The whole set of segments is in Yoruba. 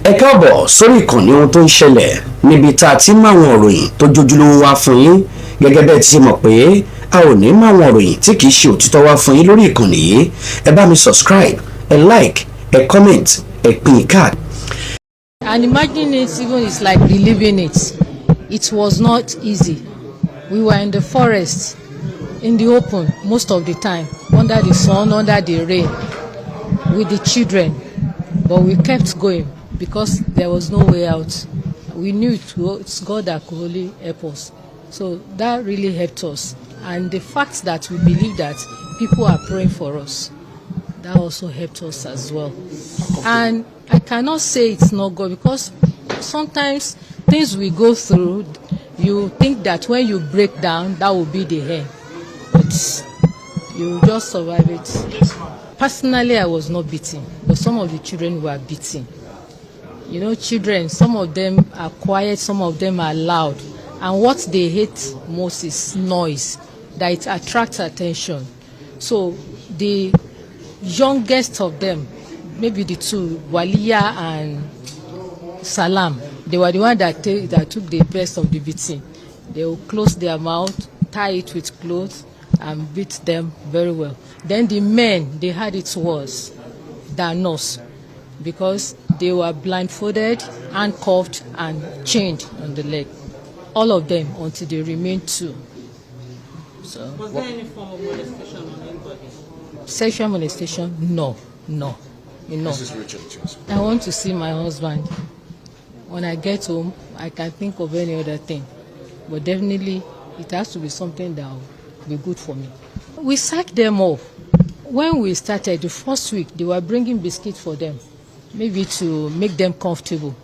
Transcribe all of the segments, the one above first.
Ẹ káàbọ̀ sórí ìkànnì ohun tó ń ṣẹlẹ̀ níbi tá a ti máa wọn òròyìn tó jójúlówó wá fún yín gẹ́gẹ́ bẹ́ẹ̀ ti ṣe mọ̀ pé a ò ní máa wọn òròyìn tí kìí ṣe òtítọ́ wá fún yín lórí ìkànnì yìí. Ẹ bá mi subscribe, ẹ like, ẹ comment, ẹ pín káàdì. And imagining it even is like reliving it. It was not easy. We were in the forest, in the open most of the time, under the sun, under the rain, with the children. But we kept going because there was no way out. We knew it's God that could only help us. So that really helped us. And the fact that we believe that people are praying for us, that also helped us as well. And I cannot say it's not God, because sometimes things we go through, you think that when you break down, that will be the end. But you just survive it. Personally, I was not beaten, but some of the children were beaten. You know, children, some of them are quiet, some of them are loud. And what they hate most is noise, that it attracts attention. So the youngest of them, maybe the two, Waliya and Salam, they were the one that took the best of the beating. They will close their mouth, tie it with clothes, and beat them very well. Then the men, they had it worse than us, because they were blindfolded, handcuffed, and chained on the leg. All of them, until they remained two. So, was there any form of molestation on anybody? Sexual molestation? No. Mrs. Richard, I want to see my husband. When I get home, I can think of any other thing. But definitely, it has to be something that will be good for me. We sacked them off. When we started, the first week, they were bringing biscuits for them, maybe to make them comfortable.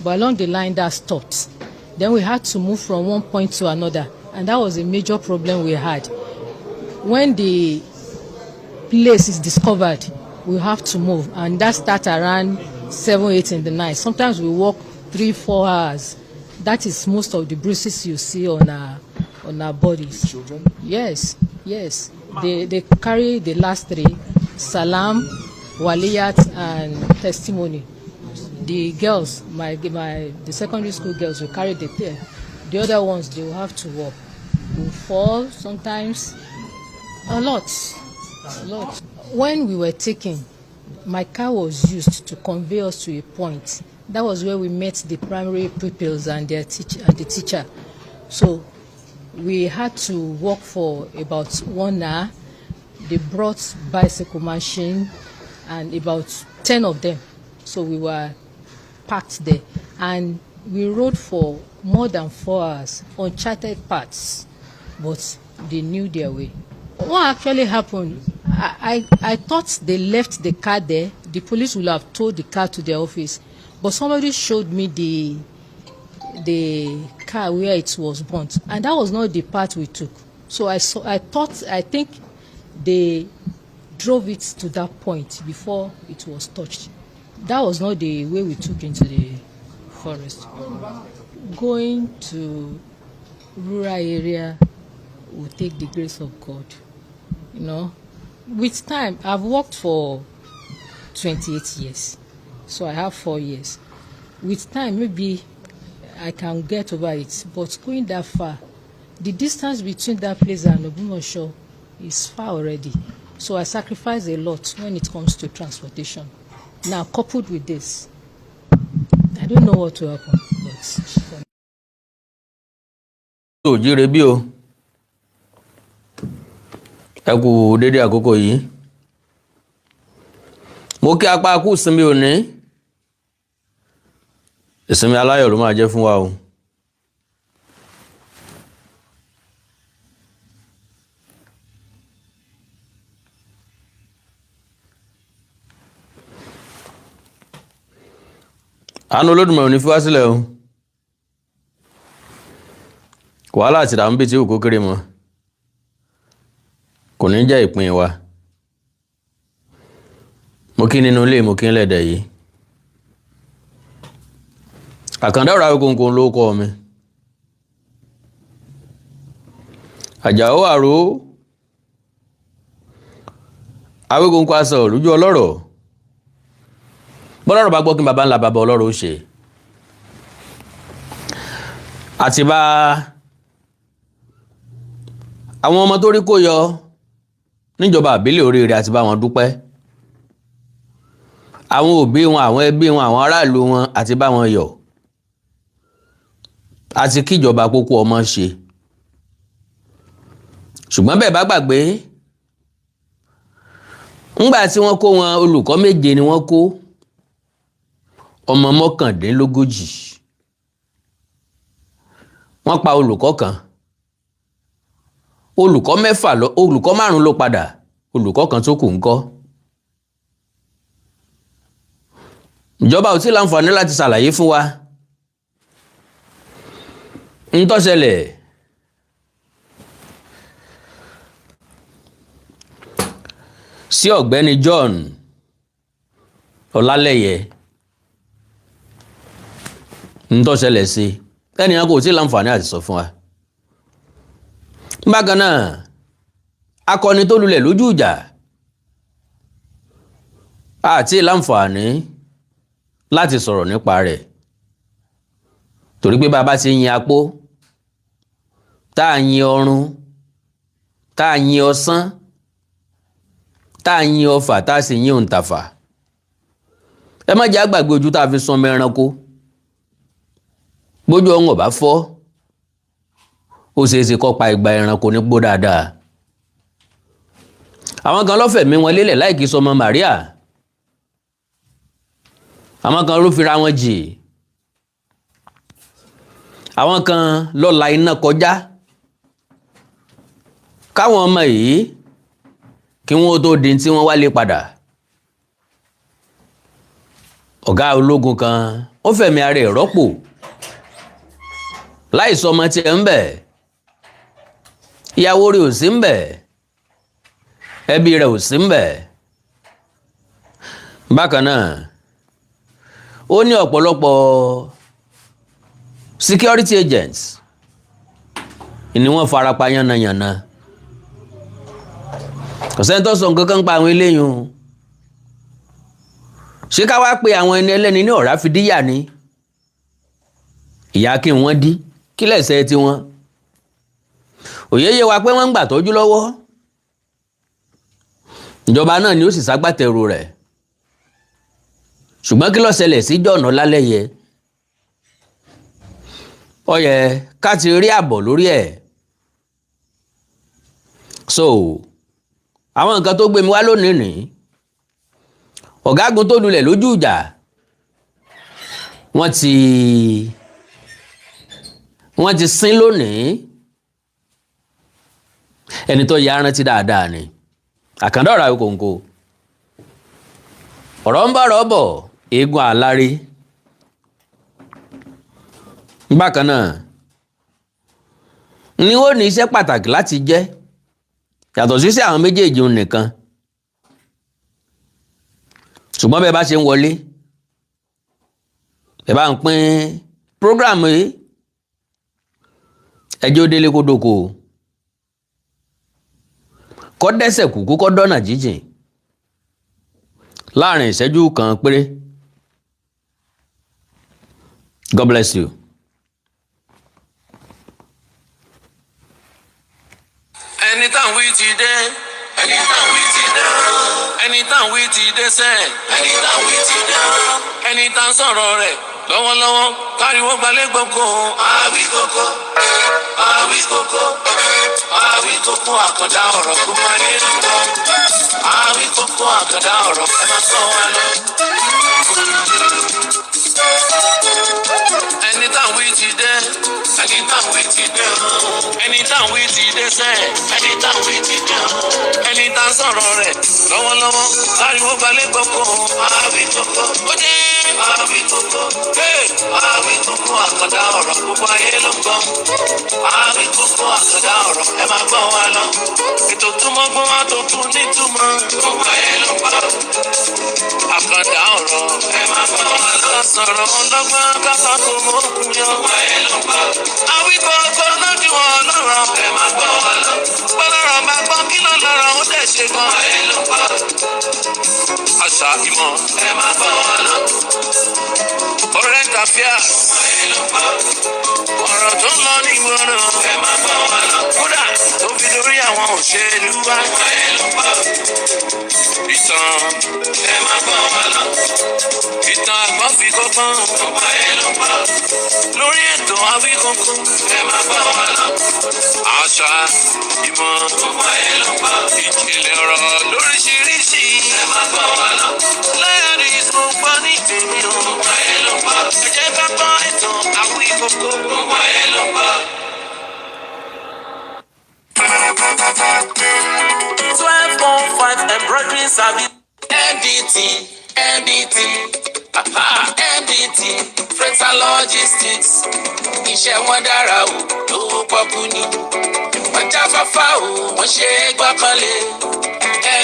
But along the line, that stopped. Then we had to move from one point to another. And that was a major problem we had. When the place is discovered, we have to move. And that starts around 7, 8 in the night. Sometimes we walk 3, 4 hours. That is most of the bruises you see on our bodies. children? Yes. They carry the last 3, Salam, Waliyat, and Testimony. The girls, the secondary school girls will carry the other ones, they will have to walk. We will fall sometimes, a lot. When we were taken, my car was used to convey us to a point. That was where we met the primary pupils and the teacher. So we had to walk for about 1 hour. They brought bicycle machine and about 10 of them. So we were parked there. And we rode for more than 4 hours, uncharted paths. But they knew their way. What actually happened, I thought they left the car there. The police would have towed the car to their office. But somebody showed me the car where it was burnt, and that was not the path we took. So I think they drove it to that point before it was touched. That was not the way we took into the forest. Going to rural area will take the grace of God. You know, with time, I've worked for 28 years. So I have 4 years. With time, maybe I can get over it. But going that far, the distance between that place and Ogbomoso is far already. So I sacrifice a lot when it comes to transportation. Now, coupled with this, I don't know what will happen. But jíire bí o ẹ kú dédé àkókò yìí mo kí apá kú ìsinmi òní ìsinmi aláyọ̀ ló máa jẹ́ fún wa o àánú Olódùmarè ò ní fi wá sílẹ̀ o wàhálà àti ìdààmú bíi tí òkú kéré mọ́ kò ní jẹ́ ìpín wa mo kí nínú ilé mo kí ń lẹ́dẹ̀ yìí Àkàndá ọ̀rọ̀ Awíkonko ló kọ́ mi Àjàó àró Awíkonko aṣọ lójú ọlọ́rọ̀ bọ́lọ́rọ̀ bá gbọ́ kí baba ńlá baba ọlọ́rọ̀ ó ṣe àti bá àwọn ọmọ tó rí kó yọ níjọba àbílẹ̀ oríire àti bá wọn dúpẹ́ àwọn òbí wọn àwọn ẹbí wọn àwọn aráàlú wọn àti bá wọn yọ̀ àti kíjọba kókó ọmọ ṣe ṣùgbọ́n bẹ́ẹ̀ bá gbàgbé ńgbà tí wọ́n kó wọn olùkọ́ 7 ni wọ́n kó ọmọ 39 wọ́n pa olùkọ́ kan olùkọ́ 5 ló padà olùkọ́ kan tó kù ńkọ́ ìjọba ò tí láǹfààní láti ṣàlàyé fún wa ń tó ṣẹlẹ̀ sí ọ̀gbẹ́ni John Ọlálẹ́yẹ ń tó ṣẹlẹ̀ sí ẹnìyàn kò tí láǹfààní àti sọ fún wa bákan náà akọni tó lulẹ̀ lójú ìjà àti láǹfààní láti sọ̀rọ̀ nípa rẹ̀ torí pé bàbá ti yin apó tá a yin ọrùn tá a yin ọsán tá a yin ọfà tá a sì yin òǹtàfà ẹ má jẹ́ àgbàgbé ojú tá a fi sọmọ ẹranko bójú ọ̀hún ọ̀bá fọ́ ó ṣeé ṣe kó pa ìgbà ẹranko nípò dáadáa àwọn kan lọ́fẹ̀mí wọn lélẹ̀ láìkí sọmọ Maria àwọn kan ló fira wọn jì àwọn kan ló la iná kọjá káwọn ọmọ yìí kí wọ́n tó di tí wọ́n wálé padà ọ̀gá ológun kan ó fẹ̀mí ara ẹ̀ rọ́pò láì sọmọ tiẹ̀ ń bẹ̀ ìyàwó rẹ̀ ò sí ń bẹ̀ ẹbí rẹ̀ ò sí ń bẹ̀ bákan náà ó ní ọ̀pọ̀lọpọ̀ security agents ni wọ́n farapa yánnayànna kò sẹ́ni tó sọ nǹkan kan pa àwọn eléyìí ṣé ká wá pé àwọn ẹni ẹlẹ́ni ní ọ̀rá fi díyà ni ìyá kí wọ́n dí kí lẹ́sẹ̀ tí wọ́n òye yé wa pé wọ́n ń gbà tọ́jú lọ́wọ́ ìjọba náà ni ó sì ṣagbátẹrù rẹ̀ ṣùgbọ́n kí ló ṣẹlẹ̀ sí John Ọlálẹ́yẹ ó yẹ ká ti rí àbọ̀ lórí ẹ̀ so àwọn nǹkan tó gbé mi wá lónìí nìí ọ̀gágun tó lulẹ̀ lójú ìjà wọ́n ti sin lónìí ẹni tó yà rántí dáadáa ni Àkàndá ọ̀rọ̀ Awíkòǹkò ọ̀rọ̀ ń bọ̀rọ̀ bọ̀ eégún alárí bákan náà ni ó ní iṣẹ́ pàtàkì láti jẹ́ yàtọ̀ sí àwọn méjèèjì nìkan ṣùgbọ́n bẹ́ẹ̀ bá ṣe ń wọlé ẹ bá ń pín prógráàmù yìí ẹjọ́ délé kó dóko kọ́ dẹ́sẹ̀ kúkú kọ́ dọ́nà jíjìn láàrin ìṣẹ́jú kan péré. God bless you. ẹni táwọn wí ti dé ẹni táwọn wí ti dé ẹni táwọn wí ti dé sẹ́ ẹni táwọn wí ti dé ẹni táwọn sọ̀rọ̀ rẹ̀ lọ́wọ́lọ́wọ́ káriwo gbalẹ̀ gbogbo àwí kókó àwí kókó àwí kókó àkàndá ọ̀rọ̀ kó má yé lọ àwí kókó àkàndá ọ̀rọ̀ ẹ má sọ wá lọ. ẹni táwọn wí ti dé ẹni táwọn wí ti dé ẹni táwọn wí ti dé sẹ́ ẹni táwọn wí ti dé ẹni táwọn sọ̀rọ̀ rẹ̀ lọ́wọ́lọ́wọ́ káriwo gbalẹ̀ gbogbo àwí kókó ó dé àwí kókó àwí kókó àkàndá ọ̀rọ̀ gbogbo ayé ló ń gbọ́ àwí kókó àkàndá ọ̀rọ̀ ẹ máa gbọ́ wa lọ ètò túmọ̀ gbọ́ wa tó tún nítumọ̀ gbogbo ayé ló ń gbọ́ àkàndá ọ̀rọ̀ ẹ máa gbọ́ wa lọ sọ̀rọ̀ ọlọ́gbọ́n kápá tó mọ̀ òkun yọ gbogbo ayé ló ń gbọ́ àwí kókó lójú wọn lọ́rọ̀ ẹ máa gbọ́ wa lọ gbọ́dọ̀rọ̀ máa gbọ́ kí ló lọ́rọ̀ ó dẹ̀ ṣe gan ayé ló ń gbọ́. àṣà ìmọ̀ ẹ máa bọ̀ wá lọ. Current affairs ọ̀rọ̀ tó ń lọ ní ìgboro ẹ máa bọ̀ wá lọ. Kódà tó fi dórí àwọn òṣèlú wa ìtàn ẹ máa bọ̀ wá lọ. Ìtàn àgbọ̀n fi kọ́gbọ́n lórí ètò Àwíkọ́nkọ́ ẹ máa bọ̀ wá lọ. Àṣà ìmọ̀ ìjìnlẹ̀ ọ̀rọ̀ lóríṣiríṣi ẹ máa bọ̀ wá lọ. Láyàrí ìsopọ̀ ní tèmi o ẹ jẹ́ ká gbọ́ ètò Àwíkọ́nkọ́. 1205 embroidery service. MDT, freight and logistics. Iṣẹ́ wọn dára o, lówó pọ́kú ni. Wọ́n jáfáfá o, wọ́n ṣe é gbọ́kànlé.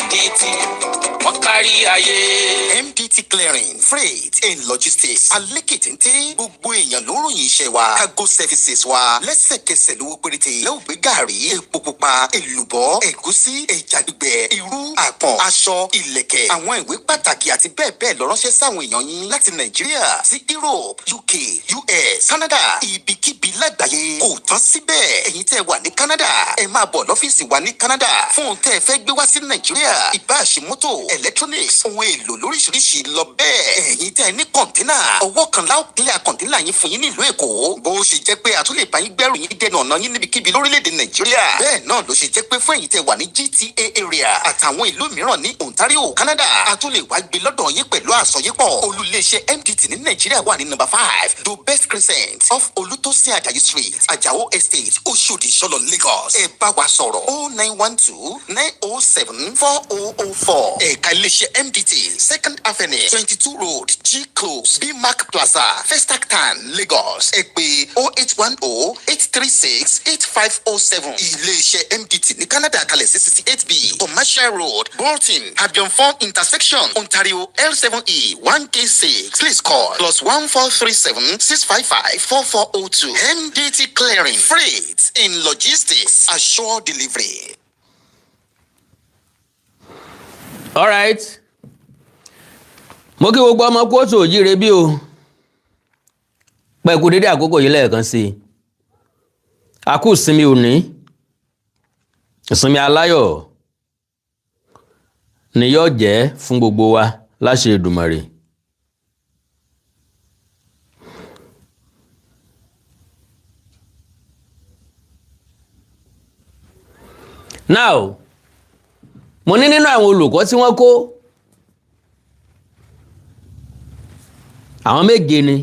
MDT, wọ́n kárí ayé. MDT clearing freight and logistics alékìtìntì gbogbo èèyàn ló ròyìn iṣẹ́ wa cargo services wa lẹ́sẹ̀kẹsẹ̀ lówó péréte lẹ́wọ̀ gbé gàrí epo pupa èlùbọ́ ẹ̀gúsí ẹja gbígbẹ irú àpọ̀n aṣọ ìlẹ̀kẹ̀ àwọn ìwé pàtàkì àti bẹ́ẹ̀ bẹ́ẹ̀ lọ ránṣẹ́ sáwọn èèyàn yín láti Nàìjíríà sí Europe UK US Canada ibikíbi lágbàáyé kò tán síbẹ̀ ẹ̀yin tẹ́ wà ní Canada ẹ máa bọ̀ lọ́fíìsì wa ní Canada fún ohun tẹ́ ẹ fẹ́ gbé wá sí Nàìjíríà ìbáṣe mọ́tò electronics ohun èlò lóríṣiríṣi lọ bẹ́ẹ̀ ẹ̀yin tẹ́ ẹ ní kọ̀ǹtínà ọwọ́ kan láò clear kọ̀ǹtínà yín fún yín nílùú Èkó bó ṣe jẹ́ pé a tún lè bá yín gbẹ́rù yín dẹnu ọ̀nà yín níbikíbi lórílẹ̀‐èdè Nàìjíríà bẹ́ẹ̀ náà ló ṣe jẹ́ pé fún ẹ̀yin tẹ́ wà ní GTA area àtàwọn ìlú mìíràn ní Ontario Canada a tún lè wá gbé lọ́dọ̀ yín pẹ̀lú àsọyépọ̀ olú-iléeṣẹ́ MDT ní Nàìjíríà wà ní number 5 The Best Crescent off Olutosin Ajayi Street Ajao Estate Oshodi Solo Lagos ẹ bá wa sọ̀rọ̀ 0912-907-4004 ẹ̀ka iléeṣẹ́ MDT 2nd Avenue 22 Road G Close B Mark Plaza Festac Tan Lagos ẹ pè 0810-836-8507 iléeṣẹ́ MDT ní Canada kalẹ̀ sí 68B Commercial Road Bolton Abionfon Intersection Ontario L7E 1K6 please call +1437-655-4402 MDT Clearing Freight in Logistics Assure Delivery. All right. Mo kí gbogbo ọmọ kóòtù òjíire bí o pẹ̀kú dédé àkókò yìí lẹ́ẹ̀kan sí i a kú ìsinmi òní ìsinmi aláyọ̀ ni yóò jẹ́ fún gbogbo wa láṣẹ Èdùmàrè. Now mo ní nínú àwọn olùkọ́ tí wọ́n kó àwọn méje ni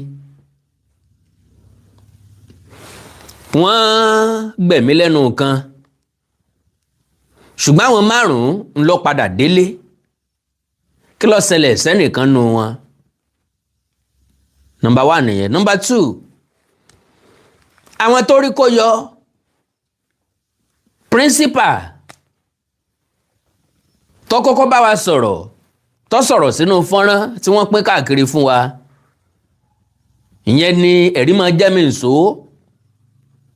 wọ́n gbẹ̀mí lẹ́nu kan ṣùgbọ́n àwọn márùn-ún ń lọ padà délé kí ló ṣẹlẹ̀ sẹ́nìkan nù wọn. Number 1 nìyẹn. Number 2 àwọn tó rí kó yọ principal tó kọ́kọ́ bá wa sọ̀rọ̀ tó sọ̀rọ̀ sínú fọ́nrán tí wọ́n pín káàkiri fún wa ìyẹn ni ẹ̀rí máa jẹ́ mi nsò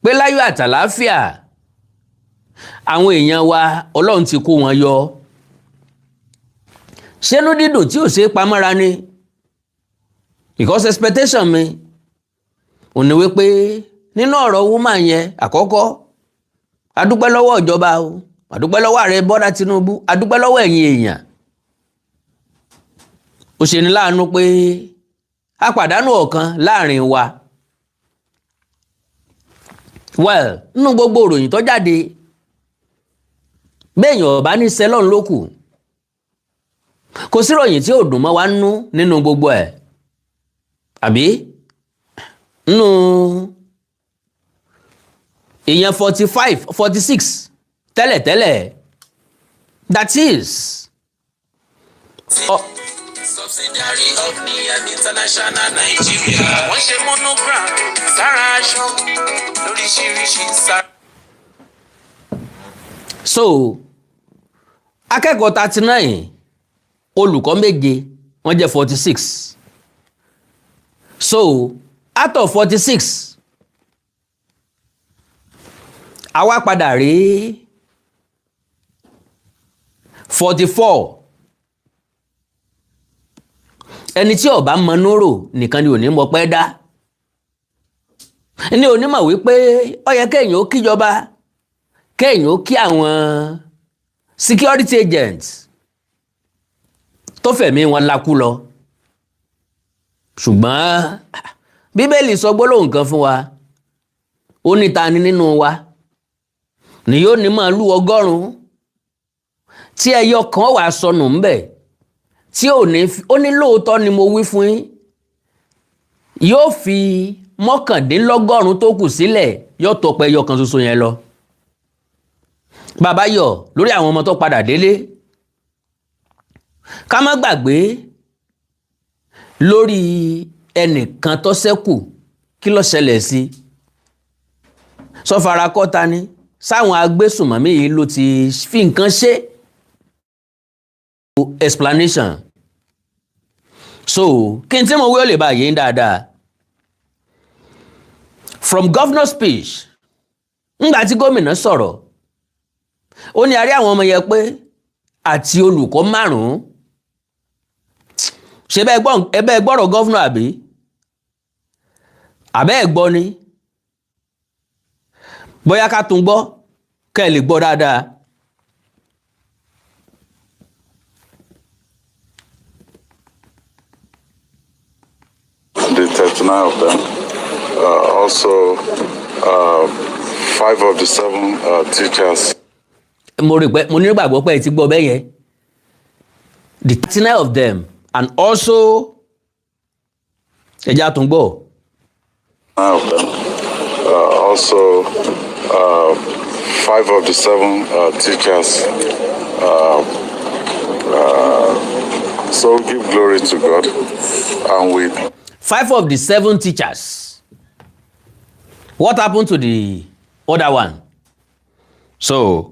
pé láyọ̀ àtàláfíà àwọn èèyàn wa Ọlọ́run ti kó wọn yọ ṣénú dídùn tí ò ṣe é pamọ́ra ni because expectation mi ò ní wípé nínú ọ̀rọ̀ woman yẹn àkọ́kọ́ adúpẹ́ lọ́wọ́ ìjọba o adúpẹ́ lọ́wọ́ ààrẹ Bọ́lá Tinubu adúpẹ́ lọ́wọ́ ẹ̀yin èèyàn ó ṣe ní láàánú pé a pàdánù ọ̀kan láàrin wa. Well nínú gbogbo ìròyìn tó jáde béèyàn ọ̀bá ní sẹ́lọ̀n lókù kò sí ìròyìn tí ò dùn mọ́ wa nú nínú gbogbo ẹ̀ àbí nínú èèyàn 46 tẹ́lẹ̀tẹ́lẹ̀ that is Subsidiary of Niam International Nigeria. Wọ́n ṣe monogram sára aṣọ lóríṣiríṣi sára. So akẹ́kọ̀ọ́ 39 olùkọ́ méje wọ́n jẹ́ 46 so out of 46 àwa padà rí 44 ẹni tí ó bá mọnúrò nìkan ni ò ní mọ̀ pẹ́ dá ní onímọ̀ wípé ó yẹ kéèyàn ó kíjọba kéèyàn ó kí àwọn security agents tó fẹ̀mí wọn lakú lọ ṣùgbọ́n bíbélì sọ gbólóhùn kan fún wa ó ní ta ni nínú wa ni yóò ní màálù 100 tí ẹyọ kan wà sọnù ńbẹ̀ tí ó ní lóòótọ́ ni mo wí fún yín yóò fi 99 tó kù sílẹ̀ yóò tọpẹ ẹyọ kan ṣoṣo yẹn lọ bàbá yọ̀ lórí àwọn ọmọ tó padà délé ká má gbàgbé lórí ẹnìkan tó ṣẹ́kù kí ló ṣẹlẹ̀ sí sọfara kọ́ta ni sáwọn agbésùnmọ̀mí yìí ló ti fi nǹkan ṣe explanation so kí n tí mo wí ó lè bá yín dáadáa from governor speech ńgbà tí gómìnà sọ̀rọ̀ ó ní a rí àwọn ọmọ yẹn pé àti olùkọ́ 5 ṣe bẹ́ẹ̀ gbọ́rọ̀ gọ́vnà àbí àbẹ́ ẹ̀ gbọ́ ni bóyá ká tún gbọ́ kẹ́ ẹ lè gbọ́ dáadáa. The 39 of them, also 5 of the 7 teachers. Mo ní gbàgbọ́ pé ẹ ti gbọ́ bẹ́ẹ̀ yẹn. The 39 of them and also ẹja tún gbọ́. Of them, also 5 of the 7 teachers. So give glory to God, and we. 5 of the 7 teachers. What happened to the other one? So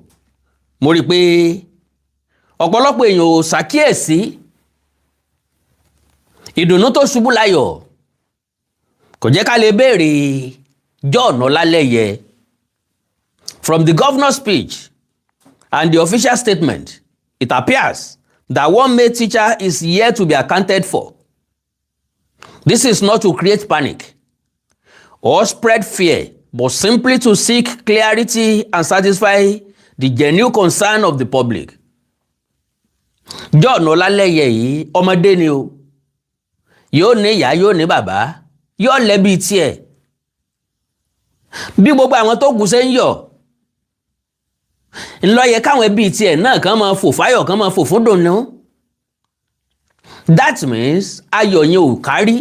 mo rí i pé ọ̀pọ̀lọpọ̀ èèyàn ò ṣàkíyèsí ìdùnnú tó ṣubú láyọ̀ kò jẹ́ ká lè béèrè John Ọlálẹ́yẹ. From the governor's speech and the official statement, it appears that one male teacher is yet to be accounted for. This is not to create panic or spread fear, but simply to seek clarity and satisfy the genuine concern of the public. John Ọlálẹ́yẹ yìí ọmọdé ni o, yóò ní ìyá yóò ní bàbá, yóò lẹ́bi tiẹ̀. Bí gbogbo àwọn tó kù ṣe ń yọ̀, ńlọ yẹ káwọn ẹbí tiẹ̀ náà kàn máa fò fáyọ̀ kàn máa fò fún dùnnú. That means ayọ̀ yẹn ò kárí.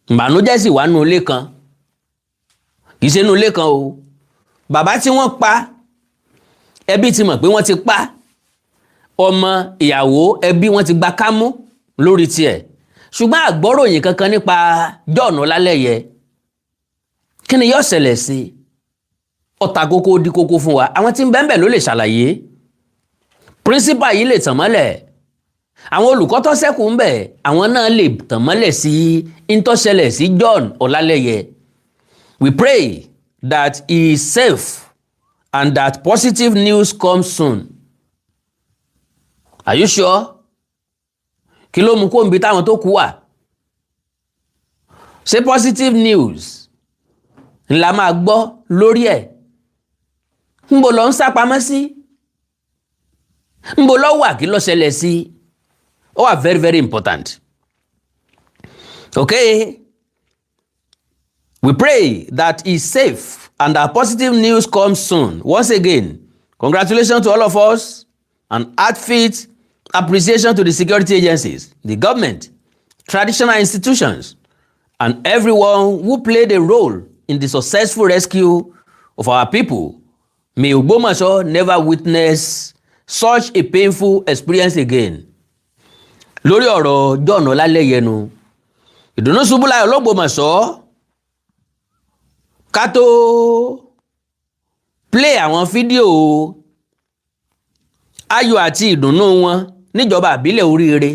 Ìbànújẹ́ sì wà nínú ilé kan. Kì í ṣe nínú ilé kan o. Bàbá tí wọ́n pa, ẹbí ti mọ̀ pé wọ́n ti pa. Ọmọ, ìyàwó, ẹbí wọ́n ti gba kámú lórí tiẹ̀. Ṣùgbọ́n àgbọ́ròyìn kankan nípa John Ọlálẹ́yẹ. Kí ni yóò ṣẹlẹ̀ sí? Ọ̀tà kókó di kókó fún wa. Àwọn tí ń bẹ́ẹ̀ ló lè ṣàlàyé. Principal yìí lè tàn mọ́lẹ̀. Àwọn olùkọ́ tó ṣẹ́kù ń bẹ̀, àwọn náà lè tàn mọ́lẹ̀ sí ìtọ́ṣẹlẹ̀ sí John Ọlálẹ́yẹ. We pray that he is safe and that positive news comes soon. Are you sure? Kí ló mú kó ń bi táwọn tó kú wà? Ṣé positive news ńlá máa gbọ́ lórí ẹ̀? Ńbo lọ ń sá pamọ́ sí? Ńbo lọ wà kí ló ṣẹlẹ̀ sí? Ó wà very very important. Okay? We pray that he's safe and that positive news comes soon. Once again, congratulations to all of us and heartfelt appreciation to the security agencies, the government, traditional institutions, and everyone who played a role in the successful rescue of our people. May Ogbomoso never witness such a painful experience again. Lórí ọ̀rọ̀ John Ọlálẹ́yẹ nu, ìdùnnú ṣubú láyọ̀ l'Ógbómọ̀ṣọ́. Ká tó play àwọn fídíò ayọ̀ àti ìdùnnú wọn níjọba àbílẹ̀ Oríire.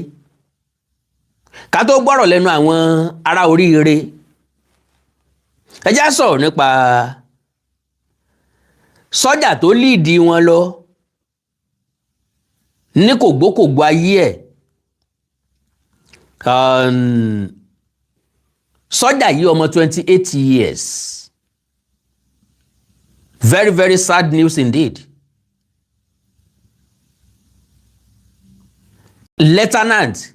Ká tó gbọ́rọ̀ lẹ́nu àwọn ará Oríire. Ẹ já sọ̀rọ̀ nípa sọ́jà tó líìdì wọn lọ ní kògbókògbó ayé ẹ̀ Sọ́jà yìí ọmọ 28 years. Very, very sad news indeed. Lieutenant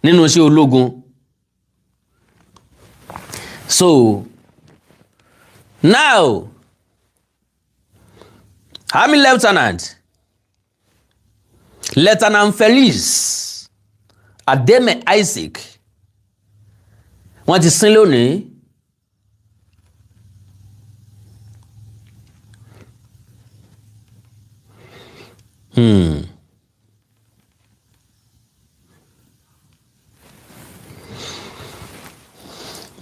nínú iṣẹ́ ológun. So now Army Lieutenant Felix Ademe Isaac wọ́n ti sin lónìí.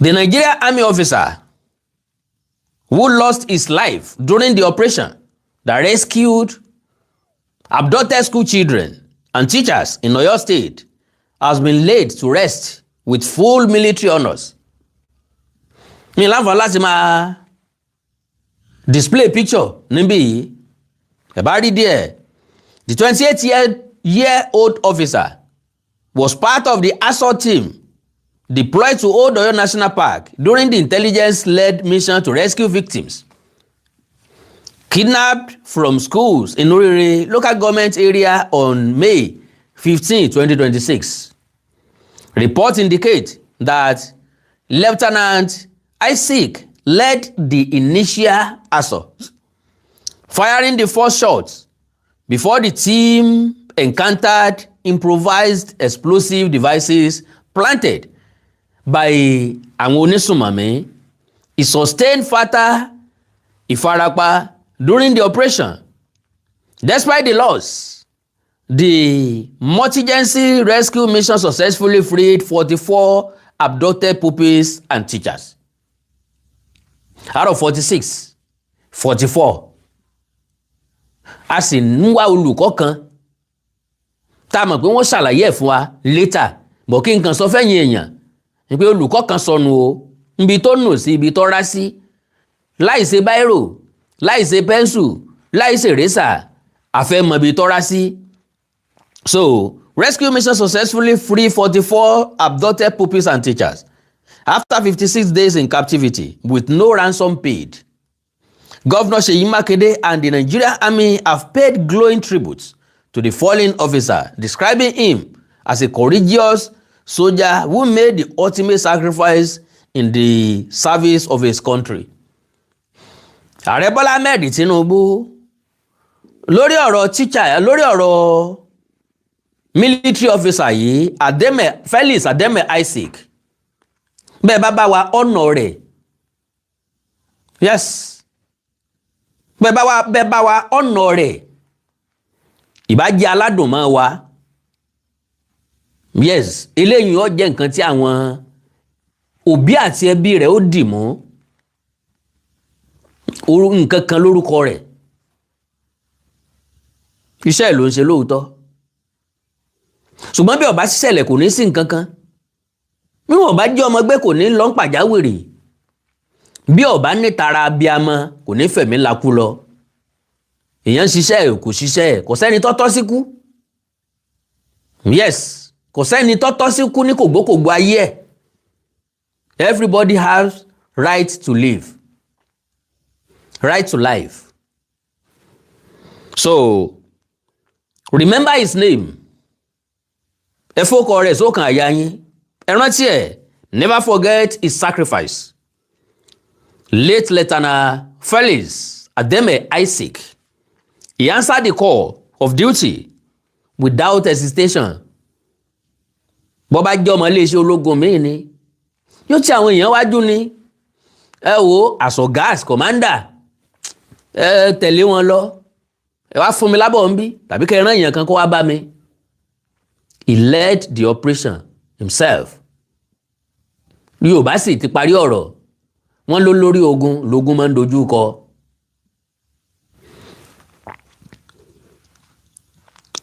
The Nigerian Army officer who lost his life during the operation that rescued abducted school children and teachers in Oyo State has been laid to rest with full military honors. Mi láǹfààní láti máa display picture níbí yìí. Ẹ bá rí díẹ̀. The 28-year-old officer was part of the assault team deployed to Old Oyo National Park during the intelligence-led mission to rescue victims kidnapped from schools in Orire local government area on May 15, 2026. Reports indicate that Lieutenant Isaac led the initial assault, firing the first shots before the team encountered improvised explosive devices planted by àwọn onísùnmọ̀mí. He sustained fatal ìfarapa during the operation. Despite the loss, the multi-agency rescue mission successfully freed 44 abducted pupils and teachers. Out of 46, 44. A sì ń wá olùkọ́ kan tá a mọ̀ pé wọ́n ṣàlàyé ẹ̀ fún wa later, bọ̀ kí n kàn sọ fẹ́yìn èèyàn ni pé olùkọ́ kan sọnù o, ibi tó nù sí ibi tó rá sí, láì ṣe báírò, láì ṣe pẹ́ńsù, láì ṣe rẹ́sà, àfẹ́ mọ̀ ibi tó rá sí. So, rescue mission successfully freed 44 abducted pupils and teachers after 56 days in captivity with no ransom paid. Governor Seyi Makinde and the Nigerian Army have paid glowing tributes to the fallen officer, describing him as a courageous soldier who made the ultimate sacrifice in the service of his country. Ààrẹ Bọ́lá Ahmed Tinubu lórí ọ̀rọ̀ teacher, lórí ọ̀rọ̀ military officer yìí, Felix Ademe Isaac, bẹ́ẹ̀ bá wa ọ̀nà rẹ̀, yes, bẹ́ẹ̀ bá wa ọ̀nà rẹ̀, ìbájẹ́ aládùn mọ́ wa, yes, eléyìí ó jẹ́ nǹkan tí àwọn òbí àti ẹbí rẹ̀ ó dì mọ́, nǹkan kan lórúkọ rẹ̀, iṣẹ́ ló ń ṣe lóòótọ́, ṣùgbọ́n bí ó bá ṣiṣẹ́lẹ̀ kò ní sí nǹkan kan, bí wọ́n bá jẹ́ ọmọ gbé kò ní lọ ń pàjáwìrì, bí ó bá ní tara abiyamọ kò ní fẹ̀mí lakú lọ, èèyàn ṣiṣẹ́ kò ṣiṣẹ́, kò sẹ́ni tọ́tọ́ síkú, yes, kò sẹ́ni tọ́tọ́ síkú ní kògbókògbó ayé ẹ̀. Everybody has right to live, right to life. So remember his name. Ẹ fọkọ rẹ̀ sókàn àyà yín, ẹ rántí ẹ̀, never forget his sacrifice. Late Lieutenant Felix Ademe Isaac, he answered the call of duty without hesitation. Bó bá jẹ́ ọmọ iléeṣẹ́ ológun míì ni, yóò ti àwọn èèyàn wájú ni, ẹ wo àṣọ gas commander, ẹ tẹ̀lé wọn lọ, ẹ wá fún mi lábọ̀ ń bí, tàbí kẹ́ rán èèyàn kan kó wá bá mi. He led the operation himself. Yorùbá sì ti parí ọ̀rọ̀, wọ́n ló lórí ogun lógun máa ń dojú kọ.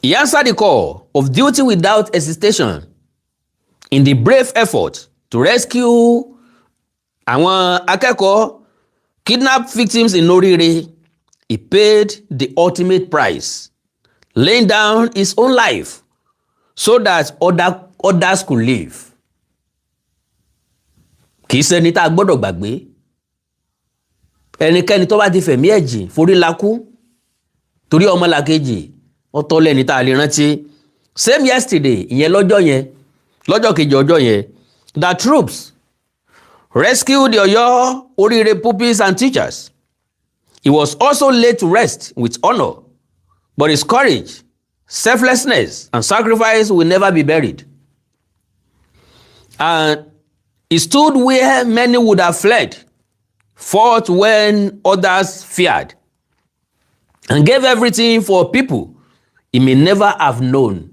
He answered the call of duty without hesitation in the brave effort to rescue àwọn akẹ́kọ̀ọ́ kidnapped victims in Orire. He paid the ultimate price, laying down his own life so that others could live. Kì í ṣẹni tá a gbọ́dọ̀ gbàgbé. Ẹnikẹ́ni tó bá ti fẹ̀mí ẹ̀jìn forí lakú torí ọmọlàkejì ọ̀tọ̀ lẹ́ni tá a lè rántí. Same yesterday, ìyẹn lọ́jọ́ kejì ọjọ́ yẹn, the troops rescued the Ọ̀yọ́ Oríire pupils and teachers. He was also laid to rest with honor, but his courage, selflessness, and sacrifice will never be buried. And he stood where many would have fled, fought when others feared, and gave everything for people he may never have known.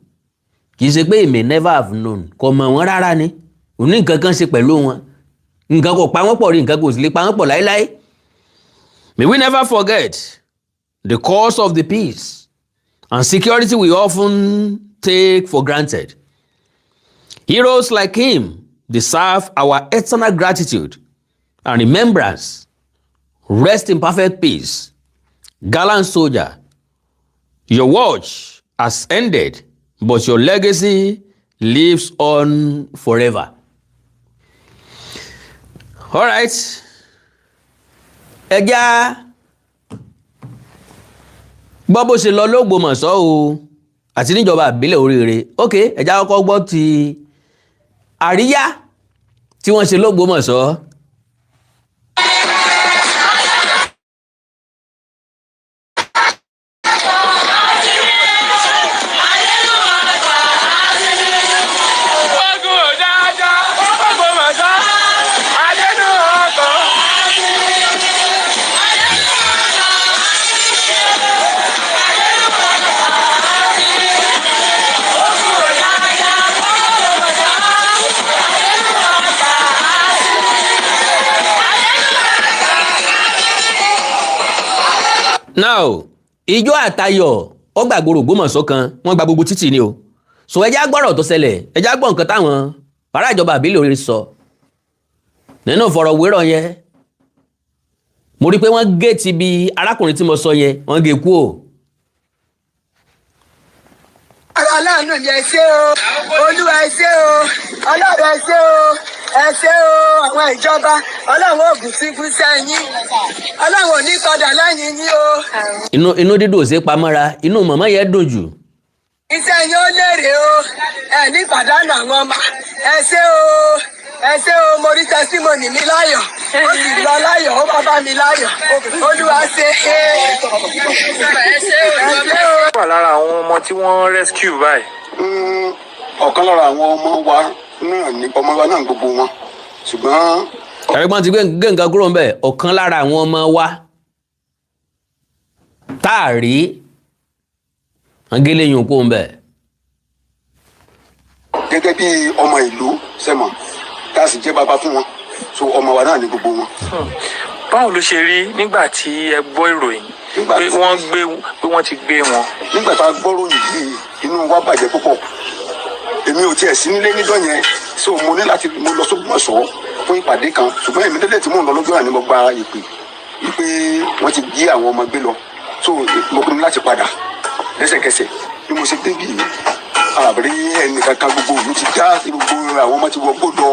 Kì í ṣe pé he may never have known. Kò mọ̀ wọ́n rárá ni. Kò ní nǹkan kan ṣe pẹ̀lú wọn. Nǹkan kò pa wọ́n pọ̀ rí, nǹkan kò sì lè pa wọ́n pọ̀ láíláí. May we never forget the cause of the peace and security we often take for granted. Heroes like him deserve our eternal gratitude and remembrance. Rest in perfect peace. Gallant soldier, your watch has ended, but your legacy lives on forever. All right. Ẹja gbọ́ bó ṣe lọ l'Ógbómọ̀ṣọ́ o àti níjọba ìbílẹ̀ Oríire. Ok, ẹja kọ́kọ́ gbọ́ ti àríyá tí wọ́n ṣe l'Ógbómọ̀ṣọ́. Now, ijó àtayọ̀ ó gbàgbóró Ògbómọ̀ṣọ́ kan, wọ́n gba gbogbo títì ni o. So ẹjá gbọ́rọ̀ tó ṣẹlẹ̀, ẹjá gbọ́ nǹkan táwọn ará ìjọba ìbílẹ̀ Oríire sọ. Nínú ìfọ̀rọ̀wérọ̀ yẹn, mo rí pé wọ́n gé ti bí arákùnrin tí mo sọ yẹn, wọ́n gé kú o. Aláàánú ni ẹ ṣé o, Olúwa ẹ ṣé o, Ọlọ́run ẹ ṣé o, ẹ ṣé o, àwọn ìjọba, Ọlọ́run ògùn sí fún sẹ́yìn, Ọlọ́run ò ní padà lẹ́yìn yín o. Inú dídùn ò ṣe pamọ́ra, inú màmá yẹn dùn jù. Iṣẹ́ yín ó lérè o, ẹ ní pàdánù àwọn ọmọ, ẹ ṣé o, ẹ ṣé o, mo rí tẹsímọ́nì mi láyọ̀, ó sì lọ láyọ̀, ó bá mi láyọ̀, Olúwa ṣe é, ẹ ṣé o. Wà lára àwọn ọmọ tí wọ́n rescue báyìí. Ọ̀kan lára àwọn ọmọ wa náà ní ọmọ wa náà gbogbo wọn ṣùgbọ́n. Ẹ̀rẹ́gbọ́n ti gbé nǹkan kúrò ń bẹ̀, ọ̀kan lára àwọn ọmọ wa táàrí angele yìí kó ń bẹ̀. Gẹ́gẹ́ bí ọmọ ìlú sẹ́mọ̀ tá a sì jẹ́ bàbá fún wọn, so ọmọ wa náà ní gbogbo wọn. Báwo ló ṣe rí nígbà tí ẹ gbọ́ ìròyìn pé wọ́n ti gbé wọn? Nígbà tá a gbọ́ ròyìn yìí inú wa bàjẹ́ púpọ̀. Èmi ò tiẹ̀ sí nílé níjọ́ yẹn, so mo ní láti mo lọ s'Ógbómọ̀ṣọ́ fún ìpàdé kan, ṣùgbọ́n èmi délé tí mò ń lọ lọ́jọ́ yẹn ni mo gba ìpè wípé wọ́n ti jí àwọn ọmọ gbé lọ, so mo pinnu láti padà lẹ́sẹ̀kẹsẹ̀. Bí mo ṣe débì àbí ẹnì kankan, gbogbo ìlú ti dá, gbogbo àwọn ọmọ ti wọ gbọ́dọ̀,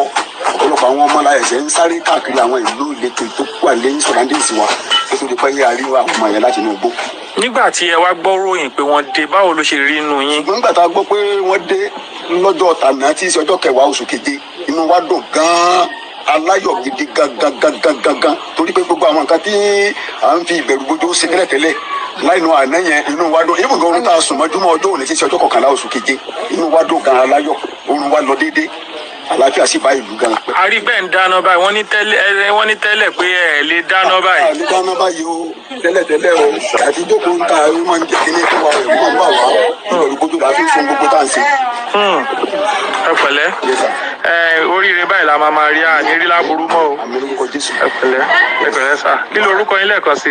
ọ̀pọ̀lọpọ̀ àwọn ọmọ láyà ẹ̀sẹ̀ ń sáré káàkiri àwọn ìlú ìletò tó wà lẹ́yìn surroundings wa tó tó di pé àríwá àwọn ọmọ yẹn láti inú igbó. Nígbà tí ẹ wá gbọ́ ròyìn pé wọ́n dé, báwo ló ṣe rí inú yín? Nígbà tá a gbọ́ pé wọ́n dé lọ́jọ́ tànà tí í ṣe ọjọ́ 10 oṣù keje, inú wa dùn gan-an, aláyọ̀ gidi gangan torí pé gbogbo àwọn nǹkan tí à ń fi ìbẹ̀rù bójú ṣe tẹ́lẹ̀tẹ́lẹ̀ láìnú àná yẹn inú wa dùn. Ibùdó oorun tá a sùn mọ́júmọ́ ọjọ́ òní tí í ṣe ọjọ́ 11 oṣù keje, inú wa dùn gan-an, aláyọ̀, oorun wa lọ déédéé, àlàáfíà sì bá ìlú gan. Àrí bẹ́ẹ̀ ń dáná báyìí, wọ́n ní tẹ́lẹ̀ pé ẹ lè dáná báyìí. A lè dáná báyìí o, tẹ́lẹ̀tẹ́lẹ̀ o, àti jókòó ń ta ẹ̀rú máa ń jẹ́ kíní fún wa, ẹ̀rú máa ń bà wá, ìbẹ̀rù bójú la fi ń sun gbogbo tá à ń ṣe. Ẹ pẹ̀lẹ́, Oríire báyìí la máa rí àní rí láburú mọ́ o. Àmín lórúkọ Jésù. Ẹ pẹ̀lẹ́ sà. Kí lorúkọ yín lẹ́ẹ̀kan sí?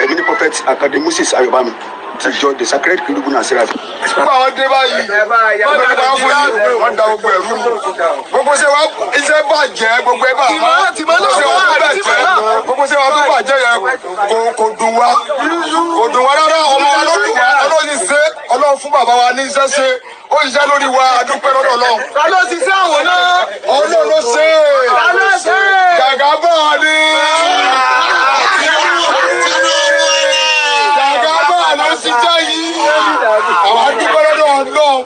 Èmi ní prophet Akande Moses Ayọ̀bámi ti jọ the sacred kiribu na serafi. Nígbà wọn dé báyìí, wọ́n dá fún yín, wọ́n dá gbogbo ẹ̀rú nù. Gbogbo ṣe wá iṣẹ́ bàjẹ́, gbogbo ẹ̀ bá wá. Gbogbo ṣe wá bàjẹ́, gbogbo gbogbo ṣé wọn tó bàjẹ́ yẹn kò dùn wá rárá ọmọ wa ló dùn wá ọlọ́run ṣe ọlọ́run fún bàbá wa ní iṣẹ́ ṣe ó ṣiṣẹ́ lórí wa adúpẹ́ lọ́dọ̀ ọlọ́run. ta ló ti ṣe àwọn náà. ọlọ́run ló ṣe gàgà bá a ní. gàgà bá a ló ṣiṣẹ́ yìí àwọn adúpẹ́ lọ́dọ̀ ọlọ́run.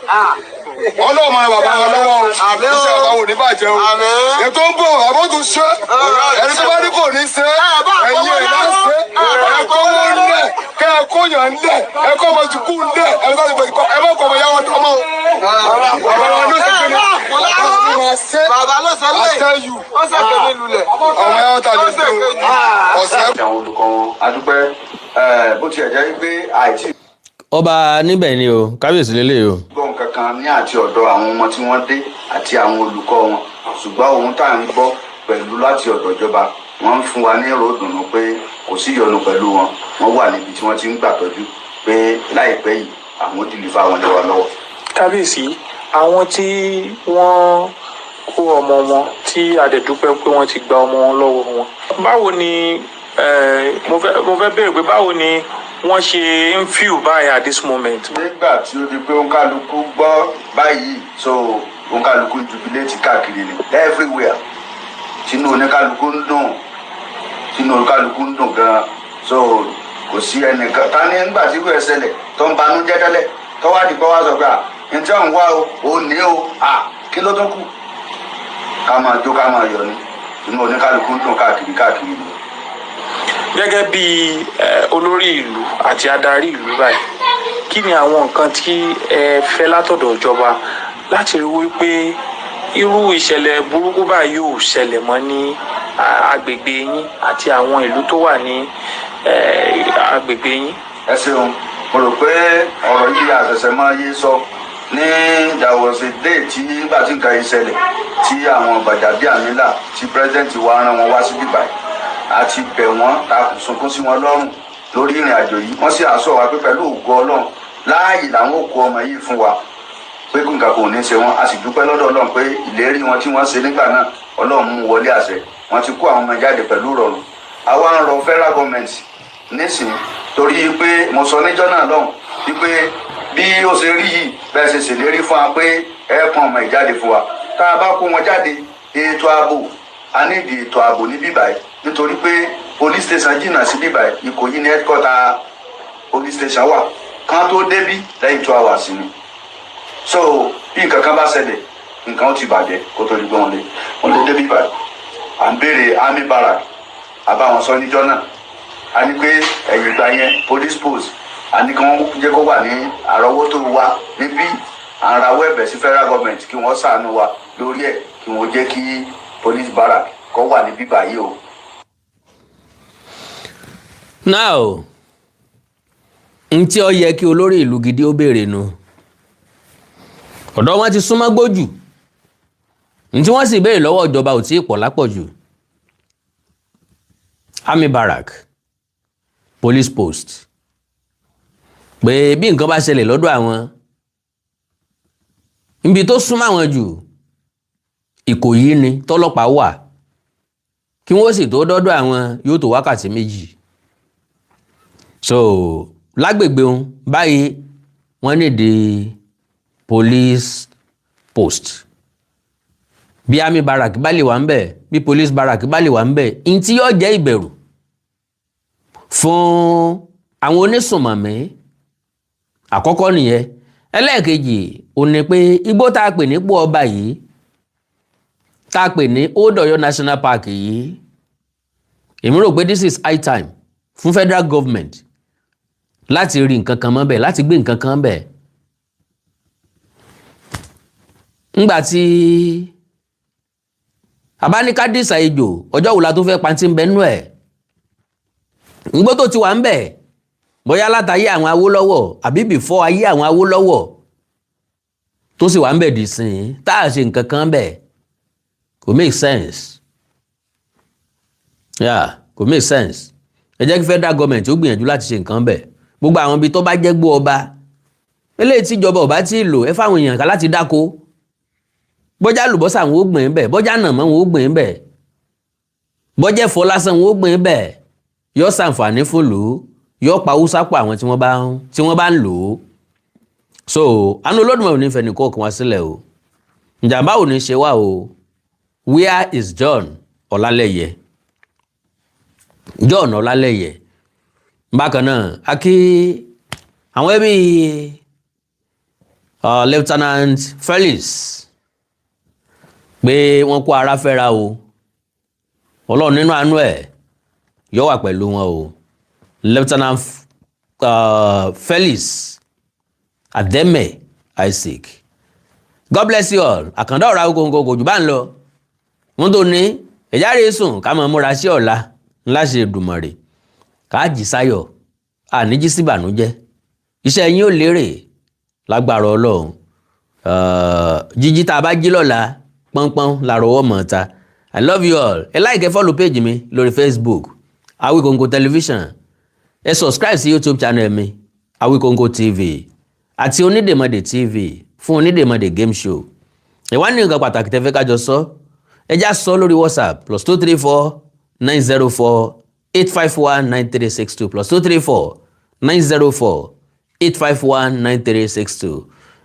ọlọ́run máa bàbá wa lọ́wọ́ iṣẹ́ bàbá wò ní bàjẹ́ o. ètò ń bọ̀ àbọ̀ tún ṣe ẹni tó bá ní kò ní ṣe ẹ̀yin ẹ̀ náà ṣe ẹ̀kọ́ wọn lẹ̀ kẹ́ ẹ̀kọ́ yàn lẹ̀ ẹ̀kọ́ ọmọ sùkú lẹ̀ ẹ̀kọ́ ọmọ sùkú ẹ̀ bá kọ́ ọmọ yàwó ọmọ o. bàbá wa ló ṣe kí ni bàbá ló sọ lẹ̀ ó ṣe kéde lulẹ̀ ọmọ yàwó ta lè ṣe ọ̀sẹ̀. àwọn olùkọ́ wọn adúpẹ́ bó tiẹ̀ jẹ́ pé àìtí. ọba níbẹ̀ ni o kábíyèsí lélẹ̀ o. gbọ́ nǹkan kan ní àti ọ̀dọ̀ àwọn ọmọ tí wọ́n dé àti àwọn olùkọ́ wọn ṣùgbọ́n ohun tá à ń gbọ́ pẹ̀lú láti ọ̀dọ̀ ìjọba wọ́n ń fún wa ní èrò ìdùnnú pé kò sí ìyọnu pẹ̀lú wọn wọ́n wà níbi tí wọ́n ti ń gbàtọ́jú pé láìpẹ́ yìí àwọn ò dìlífà wọn lé wa lọ́wọ́. kábíyèsí àwọn tí wọ́n kó ọmọ wọn tí àdẹ̀dúpẹ́ pé wọ́n ti gba ọmọ wọn lọ́wọ́ wọn báwo ni mo fẹ́ béèrè pé báwo ni wọ́n ṣe ń feel báyìí at this moment. nígbà tí ó di pé òǹkàlùkù gbọ́ báyìí so òǹkàlùkù jubilate káàkiri ni everywhere tinú oníkàlùkù ń dùn gan-an so kò sí ẹnìkan ta ní nígbà tí ìwé ẹsẹ̀lẹ̀ tó ń banú jẹ́ tẹ́lẹ̀ tó wá di pé wá sọ pé ǹjẹ́ òun wá o ní o kí ló tó kù ká máa jó ká máa yọ̀ ni tinú oníkàlùkù ń dùn káàkiri ni. gẹ́gẹ́ bí olórí ìlú àti adarí ìlú báyìí kí ni àwọn nǹkan tí ẹ fẹ́ látọ̀dọ̀ ìjọba láti rí wípé irú ìṣẹ̀lẹ̀ burúkú báyìí yóò ṣẹlẹ̀ mọ́ ní agbègbè yín àti àwọn ìlú tó wà ní agbègbè yín. ẹ ṣeun mo rò pé ọ̀rọ̀ yìí àṣẹ̀ṣẹ̀ máa yé sọ ní ìdáwọ̀sẹ̀ dé tí nígbà tí nǹkan yìí ṣẹlẹ̀ tí àwọn Gbajabiamila tí pírẹ́sidẹ́ǹtì wa rán wọn wá sí bíbáyìí àti bẹ̀ wọ́n ta sunkún sí wọn lọ́rùn lórí ìrìn àjò yìí wọ́n sì àṣọ wa pé pẹ̀lú ògo Ọlọ́run láàyè làwọn ò kó ọmọ yìí fún wa pé kí nǹkan kò ní ṣe wọn a sì dúpẹ́ lọ́dọ̀ Ọlọ́run pé ìlérí wọn tí wọ́n ṣe nígbà náà Ọlọ́run mú wọlé àṣẹ wọ́n ti kó àwọn ọmọ jáde pẹ̀lú ìrọ̀rùn àwa ń rọ federal government nísìn torí pé mo sọ níjọ́ náà lọ́hùn wípé bí ó ṣe rí yìí bẹ́ẹ̀ ṣe ṣèlérí fún wa pé ẹ pọn ọmọ ìjáde fún wa tá a bá kó wọn jáde ètò ààbò a ní ìdí ètò ààbò ní bíbáyìí nítorí pé police station jìnnà sí bíbáyìí Ìkòyí ní headquarter police station wà kan tó débí lẹ́yìn 2 hours ni so bí nǹkan kan bá ṣẹlẹ̀ nǹkan ó ti bàjẹ́ kó tó di pé wọ́n lè débí báyìí à ń béèrè army barrack àbáwọn sọ níjọ́ náà a ní pé ẹ̀yìn ìgbà yẹn police post a ní kí wọ́n jẹ́ kó wà ní àrọ́wọ́tó wa níbí à ń rawọ́ ẹ̀bẹ̀ sí federal government kí wọ́n ṣàánú wa lórí ẹ̀ kí wọ́n jẹ́ kí police barrack kó wà níbí báyìí o. now n tí ó yẹ kí olórí ìlú gidi ó béèrè nu ọ̀dọ̀ wọn ti súnmọ́ gbójú n tí wọ́n sì béèrè lọ́wọ́ ìjọba ò tí ì pọ̀ lápọ̀jù army barrack police post pé bí nǹkan bá ṣẹlẹ̀ lọ́dọ̀ àwọn ibi tó súnmọ́ àwọn jù Ìkòyí ni tọ́lọ́pàá wà kí wọ́n sì tó dọ́dọ̀ àwọn yóò tó wákàtí 2 so lágbègbè wọn báyìí wọ́n ní di police post bí army barrack bá lè wà ń bẹ̀ bí police barrack bá lè wà ń bẹ̀ in tí yóò jẹ́ ìbẹ̀rù fún àwọn onísùnmọ̀mí àkọ́kọ́ nìyẹn ẹlẹ́ẹ̀kejì ò ní pé igbó tá a pè ní pọ̀ ọba yìí tá a pè ní Old Ọ̀yọ́ National Park yìí èmi rò pé this is high time fún federal government láti rí nǹkan kan mọ́ bẹ̀ láti gbé nǹkan kan bẹ̀ ńgbà tí abánikádìsá ejò ọjọ́ wo la tó fẹ́ pantí ń bẹ nú ẹ̀ ńgbó tó ti wà ń bẹ̀ bóyá látàyé àwọn Awólọ́wọ̀ àbí before ayé àwọn Awólọ́wọ̀ tó sì wà ń bẹ̀ dì sìn tá a ṣe nǹkan kan bẹ̀ kò make sense kò make sense ẹ jẹ́ kí federal government ó gbìyànjú láti ṣe nǹkan bẹ̀ gbogbo àwọn ibi tó bá jẹ́ gbó ọba eléyìí tí ìjọba ò bá tí ì lò ẹ fáwọn èèyàn ká láti dáko bọ́jà lùbọ́sà wọn ó gbìn bẹ̀ bọ́jà nàmọ́ wọn ó gbìn bẹ̀ bọ́jẹ́ fọ́ lásán wọn ó gbìn bẹ́ẹ̀ yóò ṣàǹfààní fòlù yóò pa haúsá pọ̀ àwọn tí wọ́n bá ń lò ó. So àánú Olódùmarè ò ní fẹ́ nìkan kan wá sílẹ̀ o, ìjàmbá ò ní ṣe wá o. Where is John Ọlálẹ́yẹ? John Ọlálẹ́yẹ. Bákan náà a kí àwọn ẹbí Lieutenant Felix pé wọ́n kó ara fẹ́ra o. Ọlọ́run nínú àánú ẹ̀ yóò wà pẹ̀lú wọn o. Lieutenant Felix Ademe Isaac, God bless you all. Àkàndá ọ̀rọ̀ Awikonko kò jù bá ń lọ. Wọ́n tó ní ẹ̀járe sùn ká mọ̀ múra sí ọ̀la ńlá ṣe Èdùmàrè ká jí sáyọ̀ àníjí sí ìbànújẹ́. Iṣẹ́ yín ò lérè lágbára Ọlọ́run. Jíjí tá a bá jí lọ́la pọ́npọ́n láàrọ̀ ọwọ́ mọ̀ ta. I love you all. Ẹ like ẹ follow page mi lórí Facebook Awikonko Television. Ẹ subscribe sí YouTube channel mi Awikonko TV àti Onídèmọdè TV fún Onídèmọdè game show. Ìwá ní nǹkan pàtàkì tẹ́fẹ́ kájọ sọ ẹ já sọ lórí WhatsApp +234 904 851 9362 +234 904 851 9362.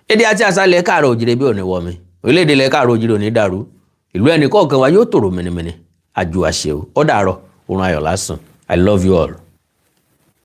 Èdè àti àṣà ilẹ̀ káàrọ̀ òjìrè bí òní wọ̀ mi, orílẹ̀-èdè ilẹ̀ káàrọ̀ òjìrè òní dàrú, ìlú ẹnì kọ̀ọ̀kan wa yóò tòrò mìnìmìnì àjò àṣẹ ó dàárọ̀, oorun ayọ̀ lásùn. I love you all.